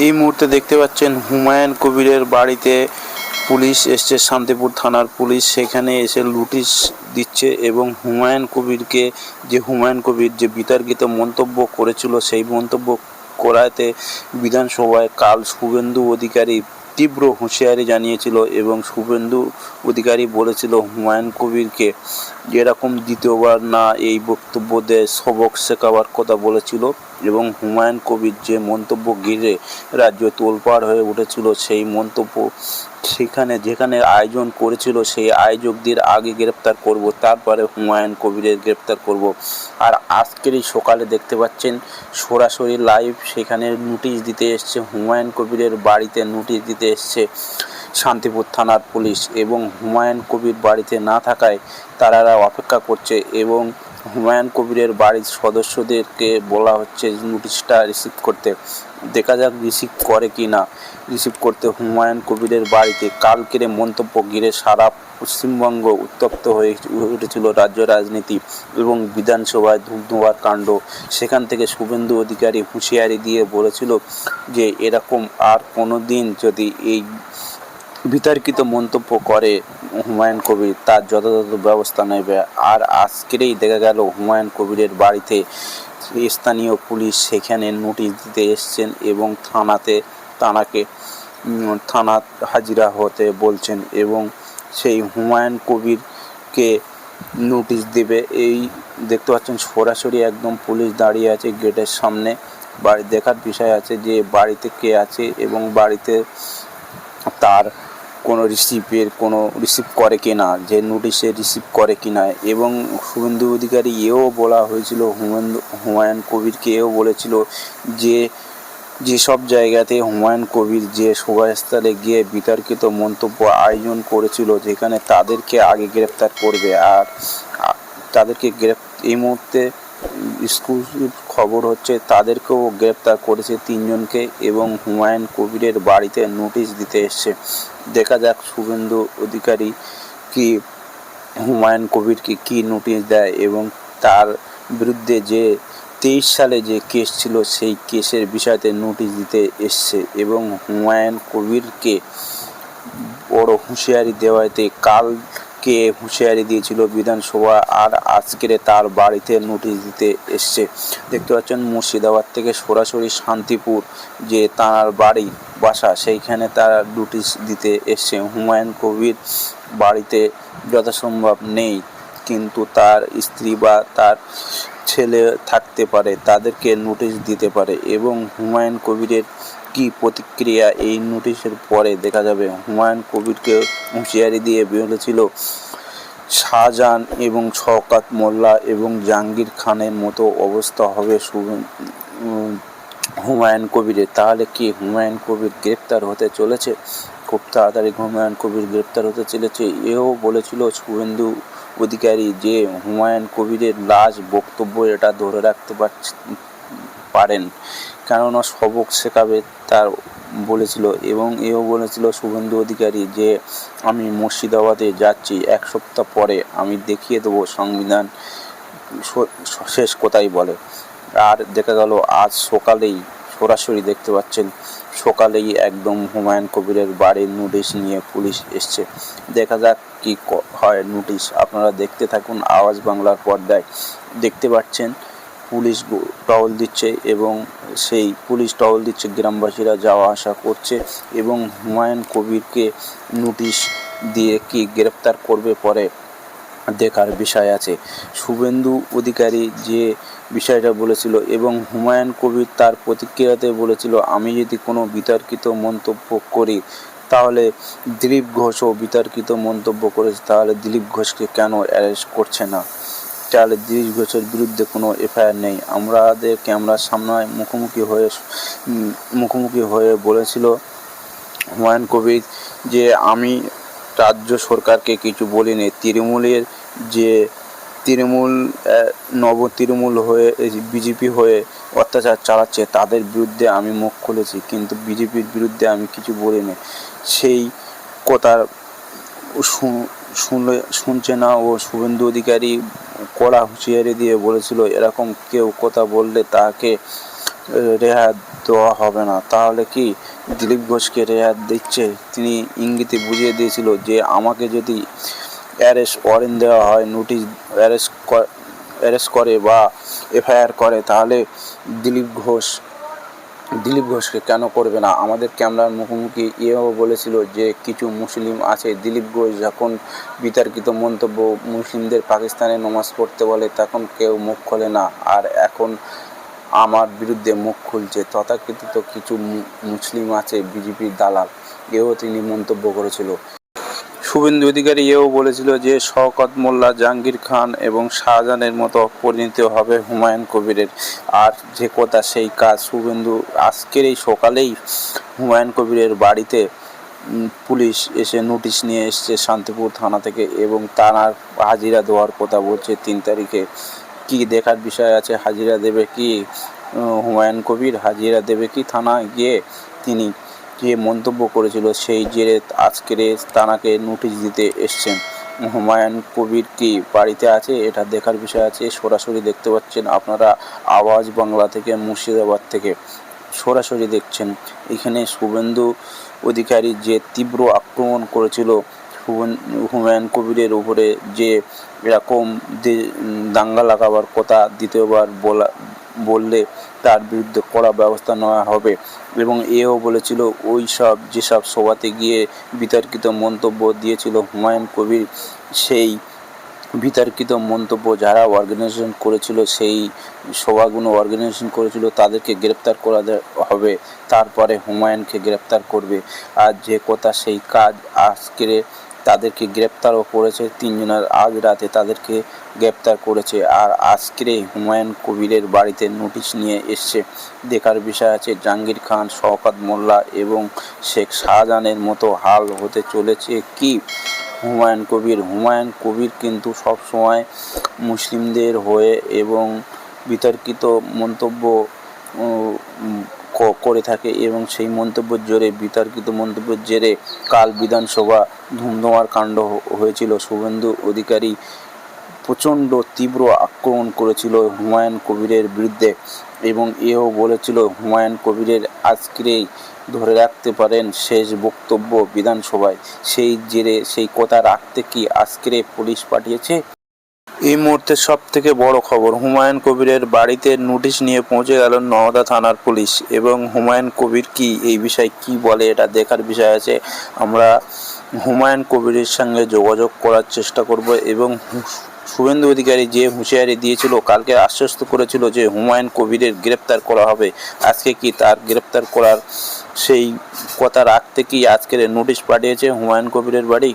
এই মুহূর্তে দেখতে পাচ্ছেন হুমায়ুন কবিরের বাড়িতে পুলিশ এসছে, শান্তিপুর থানার পুলিশ সেখানে এসে নোটিশ দিচ্ছে এবং হুমায়ুন কবির যে বিতর্কিত মন্তব্য করেছিল সেই মন্তব্য করাতে বিধানসভায় কাল শুভেন্দু অধিকারী তীব্র হুঁশিয়ারি জানিয়েছিল এবং শুভেন্দু অধিকারী বলেছিল হুমায়ুন কবিরকে এরকম দ্বিতীয়বার না এই বক্তব্য দেয় সবক শেখাবার কথা বলেছিল এবং হুমায়ুন কবির যে মন্তব্য ঘিরে রাজ্য তোলপাড় হয়ে উঠেছিল সেই মন্তব্য যেখানে আয়োজন করেছিল সেই আয়োজকদের আগে গ্রেপ্তার করব, তারপরে হুমায়ুন কবিরের গ্রেপ্তার করব। আর আজকেরই সকালে দেখতে পাচ্ছেন সরাসরি লাইভ সেখানে নোটিশ দিতে এসছে, হুমায়ুন কবিরের বাড়িতে নোটিশ দিতে এসছে শান্তিপুর থানার পুলিশ এবং হুমায়ুন কবির বাড়িতে না থাকায় তারা অপেক্ষা করছে এবং হুমায়ুন কবিরের বাড়ির সদস্যদেরকে বলা হচ্ছে নোটিশটা রিসিভ করতে। দেখা যাক রিসিভ করে কি না। রিসিভ করতে হুমায়ুন কবিরের বাড়িতে কালকের মন্তব্য ঘিরে সারা পশ্চিমবঙ্গ উত্তপ্ত হয়ে উঠেছিল রাজ্য রাজনীতি এবং বিধানসভায় ধুমধুমার কাণ্ড। সেখান থেকে শুভেন্দু অধিকারী হুঁশিয়ারি দিয়ে বলেছিল যে এরকম আর কোনো দিন যদি এই বিতর্কিত মন্তব্য করে হুমায়ুন কবির তার যথাযথ ব্যবস্থা নেবে। আর আজকেরই দেখা গেল হুমায়ুন কবিরের বাড়িতে স্থানীয় পুলিশ সেখানে নোটিশ দিতে এসছেন এবং থানা হাজিরা হতে বলছেন এবং সেই হুমায়ুন কবিরকে নোটিশ দেবে। এই দেখতে পাচ্ছেন সরাসরি একদম পুলিশ দাঁড়িয়ে আছে গেটের সামনে। বাড়ি দেখার বিষয় আছে যে বাড়িতে কে আছে এবং বাড়িতে তার কোনো রিসিভ করে কি না, যে নোটিশে রিসিভ করে কি না। এবং শুভেন্দু অধিকারী বলা হয়েছিল হুমায়ুন কবিরকে বলেছিল যে যেসব জায়গাতে হুমায়ুন কবির যে সভাস্থলে গিয়ে বিতর্কিত মন্তব্য আয়োজন করেছিল যেখানে তাদেরকে আগে গ্রেপ্তার করবে। আর তাদেরকে এই মুহূর্তে এক্সক্লুসিভ খবর হচ্ছে তাদেরকেও গ্রেপ্তার করেছে 3 জনকে এবং হুমায়ুন কবিরের বাড়িতে নোটিশ দিতে এসছে। দেখা যাক শুভেন্দু অধিকারী কি হুমায়ুন কবিরকে কি নোটিশ দেয় এবং তার বিরুদ্ধে যে 23 সালে যে কেস ছিল সেই কেসের বিষয়তে নোটিশ দিতে এসছে এবং হুমায়ুন কবিরকে বড় হুঁশিয়ারি দেওয়াতে কালকে হুঁশিয়ারি দিয়েছিল বিধানসভা আর আজকের তার বাড়িতে নোটিশ দিতে এসছে। দেখতে পাচ্ছেন মুর্শিদাবাদ থেকে সরাসরি শান্তিপুর যে তার বাসা সেইখানে তারা নোটিশ দিতে এসছে। হুমায়ুন কবির বাড়িতে যথাসম্ভব নেই কিন্তু তার স্ত্রী বা তার ছেলে থাকতে পারে, তাদেরকে নোটিশ দিতে পারে এবং হুমায়ুন কবিরের কি প্রতিক্রিয়া এই নোটিশের পরে দেখা যাবে। হুমায়ুন কবিরকে হুঁশিয়ারি দিয়ে বলেছিল শাহজাহান এবং শওকত মোল্লা এবং জাহাঙ্গীর খানের মতো অবস্থা হবে হুমায়ুন কবিরের। তাহলে কি হুমায়ুন কবির গ্রেপ্তার হতে চলেছে? খুব তাড়াতাড়ি হুমায়ুন কবির গ্রেপ্তার হতে চলেছে। বলেছিল শুভেন্দু অধিকারী যে হুমায়ুন কবিরের লাশ বক্তব্য এটা ধরে রাখতে পারেন, কেননা সবক শেখাবে তার বলেছিল এবং বলেছিল শুভেন্দু অধিকারী যে আমি মুর্শিদাবাদে যাচ্ছি, 1 সপ্তাহ পরে আমি দেখিয়ে দেবো সংবিধান শেষ কোথায় বলে। আর দেখা গেল আজ সকালেই সরাসরি দেখতে পাচ্ছেন সকালেই একদম হুমায়ুন কবিরের বাড়ির নোটিশ নিয়ে পুলিশ এসছে। দেখা যাক কি হয় নোটিশ। আপনারা দেখতে থাকুন আওয়াজ বাংলার পর্দায়। দেখতে পাচ্ছেন পুলিশ টহল দিচ্ছে এবং সেই পুলিশ টহল দিচ্ছে, গ্রামবাসীরা যাওয়া আসা করছে এবং হুমায়ুন কবিরকে নোটিশ দিয়ে কি গ্রেপ্তার করবে পরে দেখার বিষয় আছে। শুভেন্দু অধিকারী যে বিষয়টা বলেছিল এবং হুমায়ুন কবির তার প্রতিক্রিয়াতে বলেছিল আমি যদি কোনো বিতর্কিত মন্তব্য করি তাহলে দিলীপ ঘোষও বিতর্কিত মন্তব্য করেছে, তাহলে দিলীপ ঘোষকে কেন অ্যারেস্ট করছে না? তাহলে দিলীপ ঘোষের বিরুদ্ধে কোনো এফআইআর নেই। আমাদের ক্যামেরার সামনে মুখোমুখি হয়ে বলেছিল হুমায়ুন কবির যে আমি রাজ্য সরকারকে কিছু বলিনি, নব তৃণমূল হয়ে বিজেপি হয়ে অত্যাচার চালাচ্ছে তাদের বিরুদ্ধে আমি মুখ খুলেছি, কিন্তু বিজেপির বিরুদ্ধে আমি কিছু বলিনি। সেই কথা শুনছে না ও শুভেন্দু অধিকারী কড়া হুঁশিয়ারি দিয়ে বলেছিল এরকম কেউ কথা বললে তাকে রেহাই দেওয়া হবে না। তাহলে কি দিলীপ ঘোষকে রেহাই দিচ্ছে? তিনি ইঙ্গিতে বুঝিয়ে দিয়েছিল যে আমাকে যদি অ্যারেস্ট ওয়ারেন্ট দেওয়া হয়, নোটিশ অ্যারেস্ট করে বা এফআইআর করে, তাহলে দিলীপ ঘোষকে কেন করবে না? আমাদের ক্যামেরার মুখোমুখি এও বলেছিল যে কিছু মুসলিম আছে, দিলীপ ঘোষ যখন বিতর্কিত মন্তব্য মুসলিমদের পাকিস্তানে নমাজ পড়তে বলে তখন কেউ মুখ খোলে না, আর এখন আমার বিরুদ্ধে মুখ খুলছে। তথাকথিত কিছু মুসলিম আছে বিজেপির দালাল, এও তিনি মন্তব্য করেছিল। শুভেন্দু অধিকারী এও বলেছিল যে শওকত মোল্লা, জাহাঙ্গীর খান এবং শাহজাহানের মতো পরিণতি হবে হুমায়ুন কবিরের। আর যে কথা সেই কাজ। শুভেন্দু আজকের এই সকালেই হুমায়ুন কবিরের বাড়িতে পুলিশ এসে নোটিশ নিয়ে এসছে শান্তিপুর থানা থেকে, এবং থানার হাজিরা দেওয়ার কথা বলছে 3 তারিখে। কি দেখার বিষয় আছে, হাজিরা দেবে কি হুমায়ুন কবির, হাজিরা দেবে কি থানায় গিয়ে? তিনি যে মন্তব্য করেছিল সেই জেরে আজকের থানাকে নোটিশ দিতে এসছেন। হুমায়ুন কবির কি বাড়িতে আছে, এটা দেখার বিষয় আছে। সরাসরি দেখতে পাচ্ছেন আপনারা আওয়াজ বাংলা থেকে, মুর্শিদাবাদ থেকে সরাসরি দেখছেন। এখানে শুভেন্দু অধিকারী যে তীব্র আক্রমণ করেছিল হুমায়ুন কবিরের উপরে, যে এরকম দাঙ্গা লাগাবার কথা দ্বিতীয়বার বললে তার বিরুদ্ধে কড়া ব্যবস্থা নেওয়া হবে, এবং এও বলেছিল যেসব সভাতে গিয়ে বিতর্কিত মন্তব্য দিয়েছিল হুমায়ুন কবির, সেই বিতর্কিত মন্তব্য যারা অর্গানাইজেশন করেছিল, সেই সভাগুলো অর্গানাইজেশন করেছিল, তাদেরকে গ্রেপ্তার করা হবে, তারপরে হুমায়ুনকে গ্রেপ্তার করবে। আর যে কথা সেই কাজ। আজকের তাদেরকে গ্রেপ্তারও করেছে, 3 জনের আজ রাতে তাদেরকে গ্রেপ্তার করেছে। আর আজকের হুমায়ুন কবিরের বাড়িতে নোটিশ নিয়ে এসছে। দেখার বিষয় আছে জাহাঙ্গীর খান, শওকত মোল্লা এবং শেখ শাহজাহানের মতো হাল হতে চলেছে কি হুমায়ুন কবির কিন্তু সবসময় মুসলিমদের হয়ে এবং বিতর্কিত মন্তব্য করে থাকে, এবং সেই বিতর্কিত মন্তব্যের জেরে কাল বিধানসভা ধুমধুমার কাণ্ড হয়েছিল। শুভেন্দু অধিকারী প্রচণ্ড তীব্র আক্রমণ করেছিল হুমায়ুন কবিরের বিরুদ্ধে, এবং এও বলেছিল হুমায়ুন কবিরের আজকেই ধরে রাখতে পারেন শেষ বক্তব্য বিধানসভায়। সেই জেরে সেই কথা রাখতে কি আজকের পুলিশ পাঠিয়েছে। এই মুহূর্তে সব থেকে বড় খবর, হুমায়ুন কবিরের বাড়িতে নোটিশ নিয়ে পৌঁছে গেল নওদা থানার পুলিশ, এবং হুমায়ুন কবির কি এই বিষয়ে কি বলে এটা দেখার বিষয় আছে। আমরা হুমায়ুন কবিরের সঙ্গে যোগাযোগ করার চেষ্টা করব, এবং শুভেন্দু অধিকারী যে হুঁশিয়ারি দিয়েছিল, কালকে আশ্বস্ত করেছিল যে হুমায়ুন কবিরের গ্রেপ্তার করা হবে, আজকে কি তার গ্রেপ্তার করার সেই কথা রাখতে কি আজকের নোটিশ পাঠিয়েছে হুমায়ুন কবিরের বাড়ি।